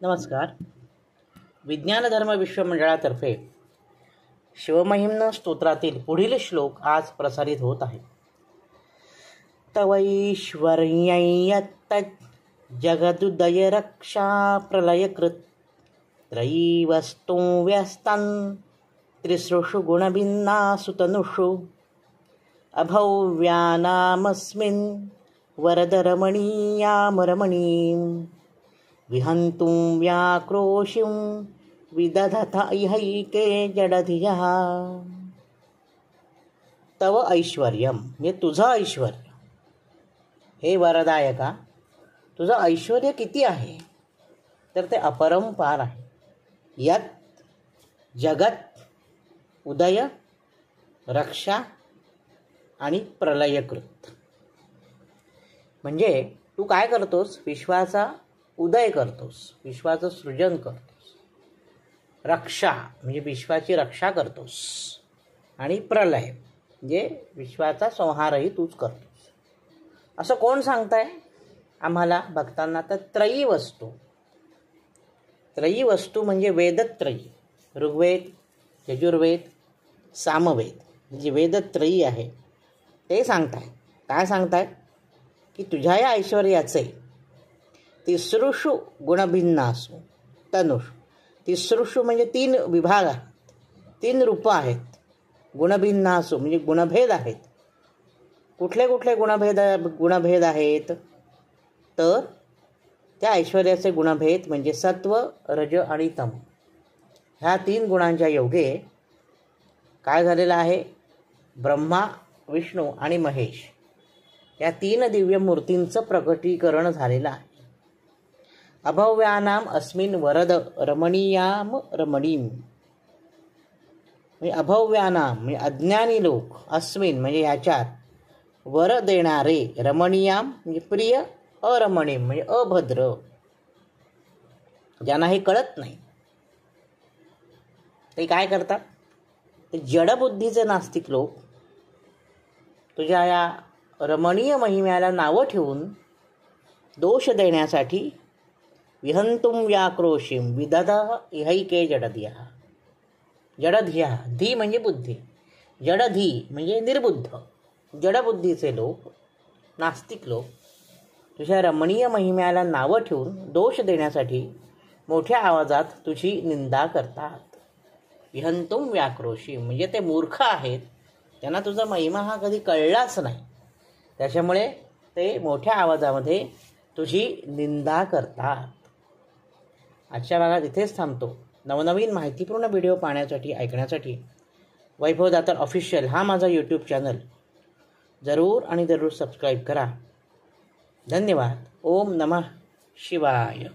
नमस्कार. विज्ञान धर्म विश्वमंडळातर्फे शिवमहिम्न स्तोत्रातील पुढील श्लोक आज प्रसारित होत आहे. तवैश्वर्यं जगदुदय रक्षा प्रलयकृत त्रयीवस्तु व्यस्तं त्रिसृषु गुणभिन्नासु तनुषु अभव्यानामस्मिन् वरदरमणीयामरमणीं विहन्तुं व्याक्रोशिं विदधत इहैके जडधियः. तव ऐश्वर्यम म्हणजे तुझं ऐश्वर्य. हे वरदायका, तुझं ऐश्वर्य किती आहे तर ते अपरंपार आहे. यत जगत उदय रक्षा आणि प्रलयकृत. म्हणजे तू काय करतोस? विश्वाचा उदय करतोस, विश्वाचं सृजन करतोस. रक्षा म्हणजे विश्वाची रक्षा करतोस आणि प्रलय म्हणजे विश्वाचा संहारही तूच करतोस. असं कोण सांगताय आम्हाला भक्तांना? तर त्रयी वस्तू. त्रयी वस्तू म्हणजे वेदत्रयी, ऋग्वेद, यजुर्वेद, सामवेद, म्हणजे वेदत्रयी आहे ते सांगताय. काय सांगताय? की तुझ्या या ऐश्वर्याचे तिसृषु गुणभिन्नासु तनुषु. तिसृषु म्हणजे 3 विभाग आहेत, 3 रूपं आहेत. गुणभिन्नासु म्हणजे गुणभेद आहेत. कुठले कुठले गुणभेद आहेत? तर त्या ऐश्वर्याचे गुणभेद म्हणजे सत्व, रज आणि तम. ह्या 3 गुणांच्या योगे काय झालेलं आहे? ब्रह्मा, विष्णू आणि महेश या 3 दिव्य मूर्तींचं प्रकटीकरण झालेलं आहे. अभव्यानाम अस्मिन वरद रमणीयाम रमणीम. म्हणजे अभव्यानाम म्हणजे अज्ञानी लोक, अस्मिन म्हणजे याच्यात, वर देणारे, रमणीयाम म्हणजे प्रिय, अरमणीम म्हणजे अभद्र, ज्यांना हे कळत नाही. ते काय करतात? ते जडबुद्धीचे नास्तिक लोक तुझ्या या रमणीय महिम्याला नावं ठेवून दोष देण्यासाठी विहंतुम व्याक्रोशिम विदधः इहैके जडधियः. जडधियः, धी म्हणजे बुद्धी, जडधी म्हणजे निर्बुद्ध, जडबुद्धीचे लोक, नास्तिक लोक तुझ्या रमणीय महिम्याला नावं ठेवून दोष देण्यासाठी मोठ्या आवाजात तुझी निंदा करतात. विहंतुम व्याक्रोशिम म्हणजे ते मूर्ख आहेत, त्यांना तुझा महिमा हा कधी कळलाच नाही, त्याच्यामुळे ते मोठ्या आवाजामध्ये तुझी निंदा करतात. आजच्या भागात इथेच थांबतो. नवनवीन माहितीपूर्ण व्हिडिओ पाहण्यासाठी, ऐकण्यासाठी वैभव दातार ऑफिशियल हा माझा यूट्यूब चॅनल जरूर आणि जरूर सबस्क्राईब करा. धन्यवाद. ओम नमः शिवाय.